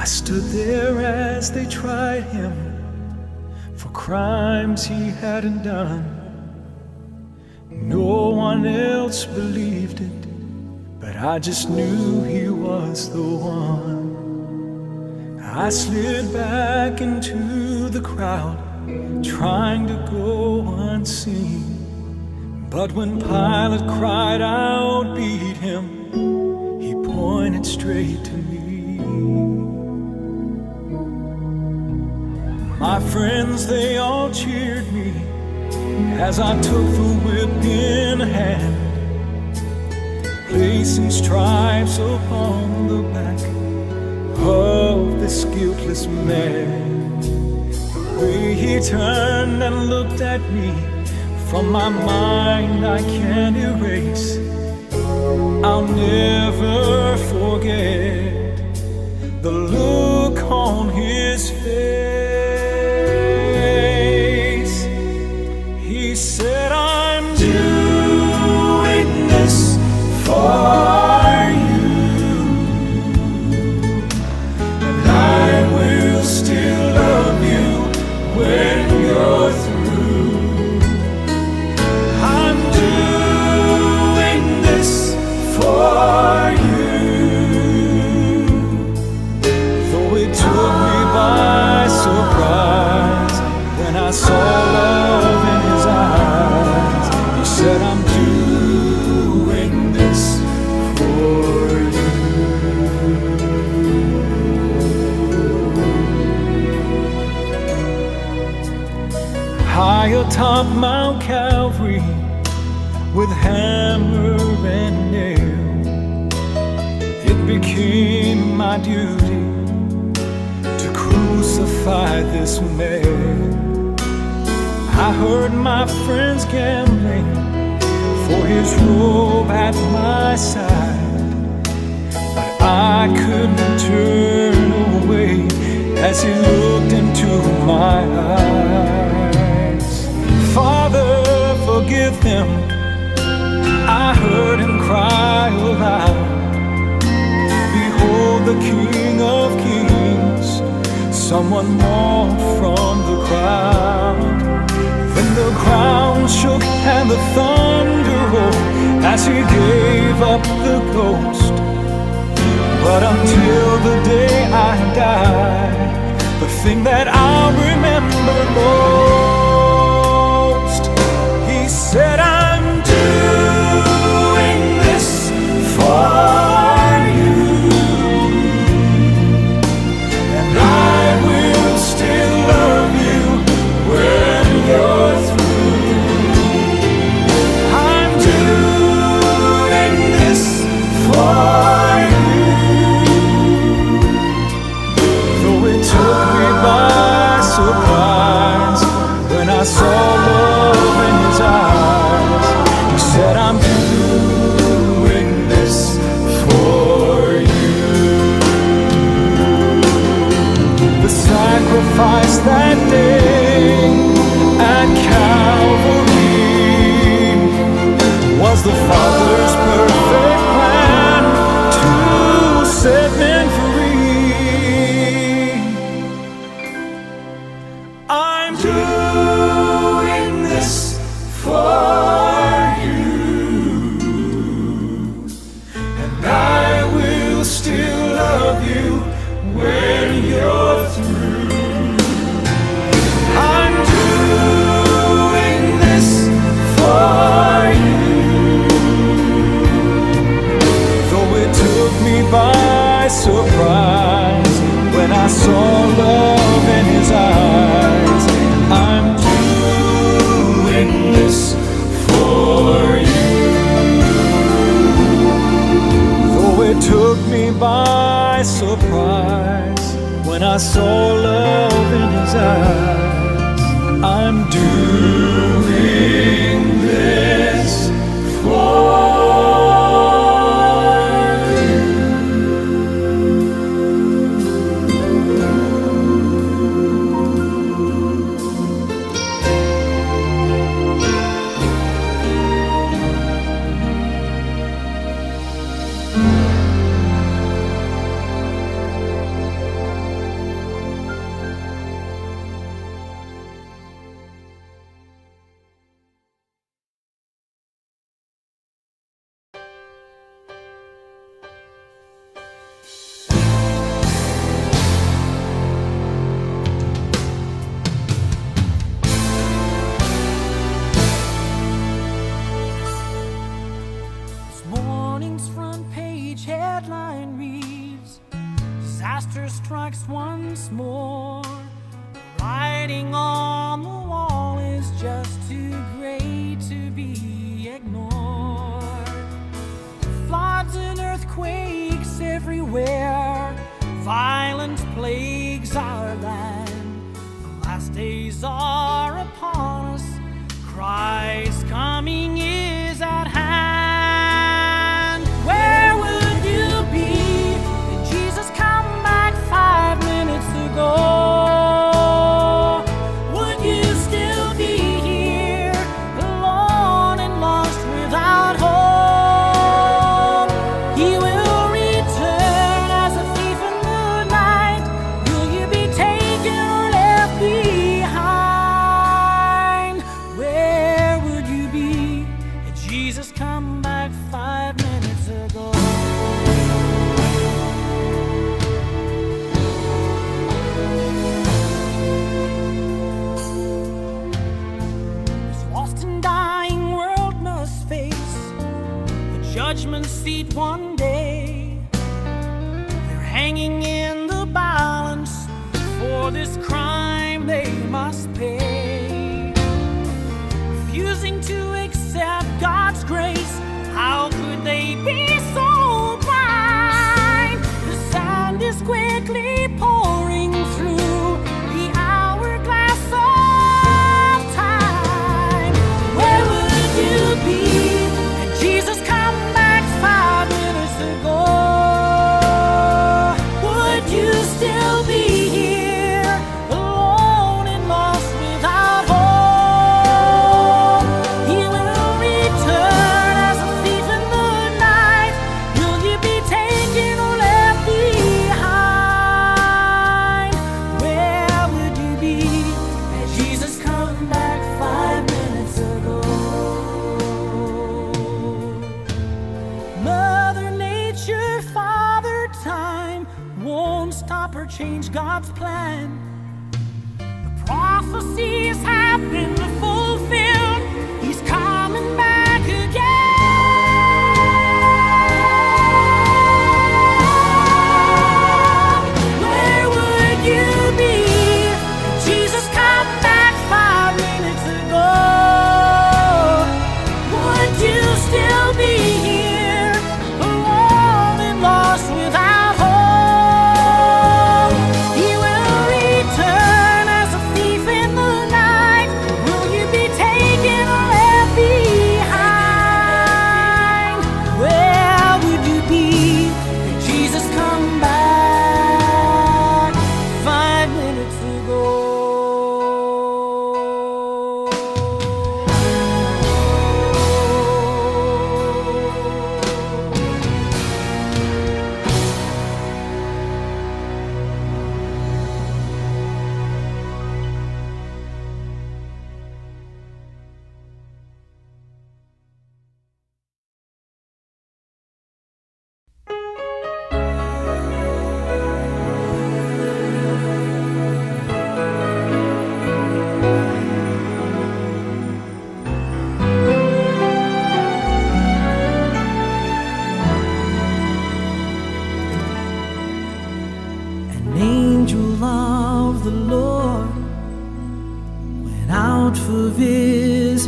stood there as they tried him for crimes he hadn't done. No one else believed it, but I just knew he was the one. I slid back into the crowd, trying to go unseen. But when Pilate cried out, "Beat him," he pointed straight to me. My friends, they all cheered me as I took the whip in hand, placing stripes upon the back of this guiltless man. The way he turned and looked at me, from my mind I can't erase. I'll never forget the look on his face. He said, "I'm doing this for you, and I will still love you when you're through. I'm doing this for you." Though it took me by surprise when I saw love in his eyes, he said, "I'm doing this for you." High atop Mount Calvary, with hammer and nail, it became my duty to crucify this man. I heard my friends gambling for his robe at my side, but I couldn't turn away as he looked into my eyes. "Father, forgive them," I heard him cry aloud. "Behold the King of Kings." Someone mourned from the crowd. Then the ground shook and the thunder rolled as he gave up the ghost. But until the day I die, the thing that I'll remember most, he said, "I'm doing this for you, and I will still love you when you're through. I'm doing this for you." Though it took me by surprise when I saw love in his eyes, he said, "I'm doing this for you." The sacrifice that day at Calvary was the Father's perfect plan to set men free. I'm doing this for you, and I will still love you when you're through. I'm doing this for you. Though it took me by surprise when I saw love in his eyes, I'm doing this for you. Though it took me by surprise when I saw love in his eyes, I'm doing this for you. headline reads, disaster strikes once more. The writing on the wall is just too great to be ignored. Floods and earthquakes everywhere, violent plagues our land. The last days are upon us, Christ's coming is at hand. Where would you be? Did Jesus come back 5 minutes ago? Would you still be here, alone and lost without hope? He will return as a thief in the night. Will you be taken or left behind? Where would you be if Jesus come back 5 minutes ago? This lost and dying world must face the judgment seat one day. They're hanging in the balance for this crime they must pay. Refusing to accept God's grace, how could they be so blind? The sand is quickly pouring through the hourglass of time. Where would you be if Jesus come back 5 minutes ago? Would you still be here, alone and lost without hope? He will return as a thief in the night. Will you be taken or left behind? Where would you be if Jesus come back 5 minutes ago? Mother Nature, Father Time won't stop or change God's plan. The prophecies have been fulfilled. He's coming back again. Where would you be if Jesus come back 5 minutes ago? Would you still be here, alone and lost without hope? He will return as a thief in the night. Will you be taken or left behind? Where would you be if Jesus come back 5 minutes ago? An angel of the Lord went out for visitation.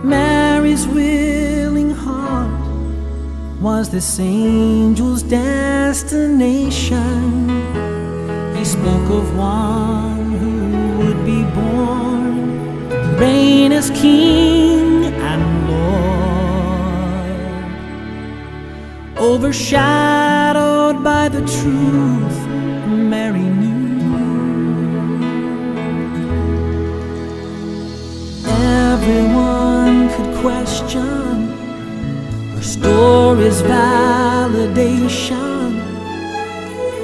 Mary's willing heart was this angel's destination. He spoke of one who would be born, reign as King and Lord, overshadowed by the truth Mary knew. Everyone could question her story's validation.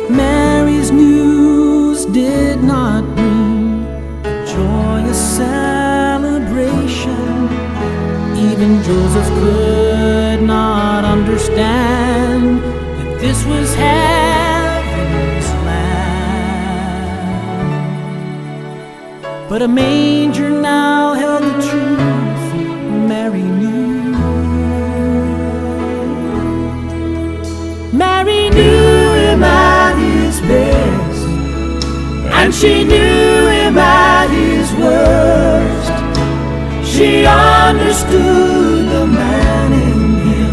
Mary's news did not bring a joyous celebration. Even Joseph could not understand that this was heaven's land. But a manger now held the truth Mary knew. she knew him at his worst. She understood the man in him,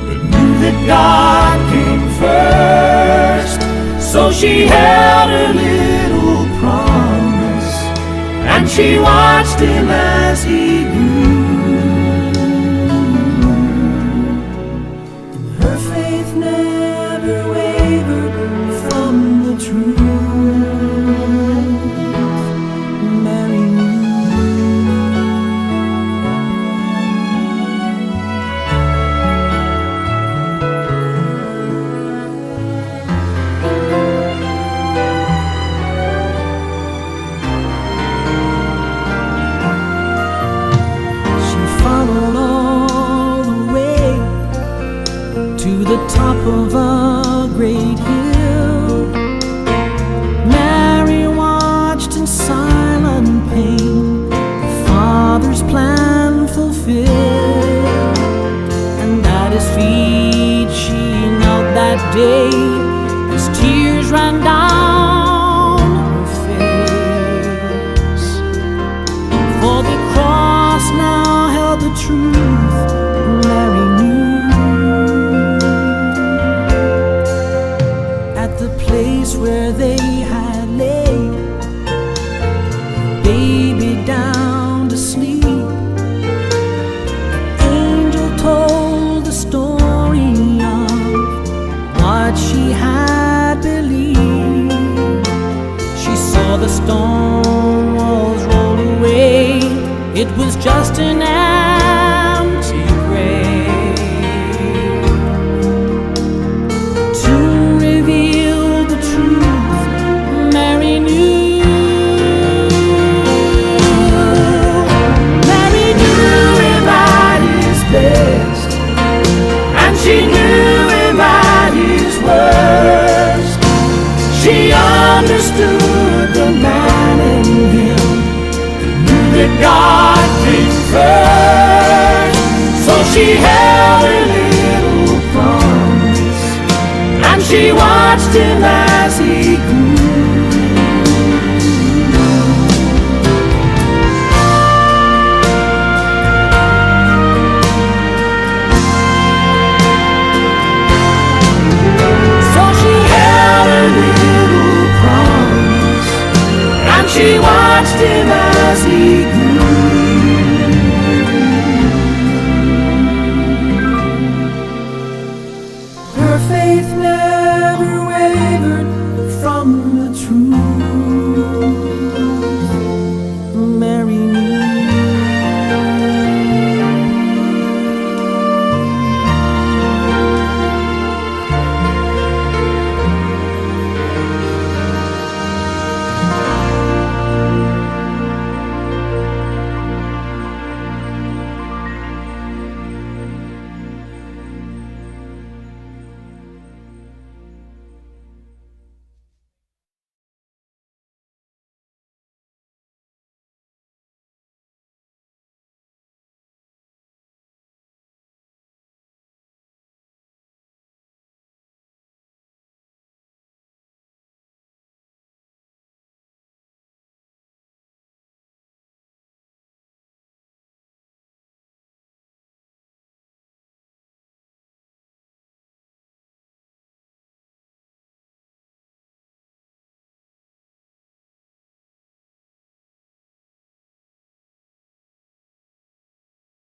but knew that God came first. So she held her little promise, and she watched him as he grew. Her faith never wavered from the truth. Mary to the top of a great hill. Mary watched in silent pain the Father's plan fulfilled, and at his feet she knelt that day as tears ran down her face. For the cross now held the truth Mary knew. Where they had laid baby down to sleep, the angel told the story of what she had believed. She saw the stone walls roll away. It was just an empty grave to reveal the truth Mary knew. Mary knew him at his best, and she knew him at his worst. She understood the man in him, knew that God came first. So she held her little promise, and she watched him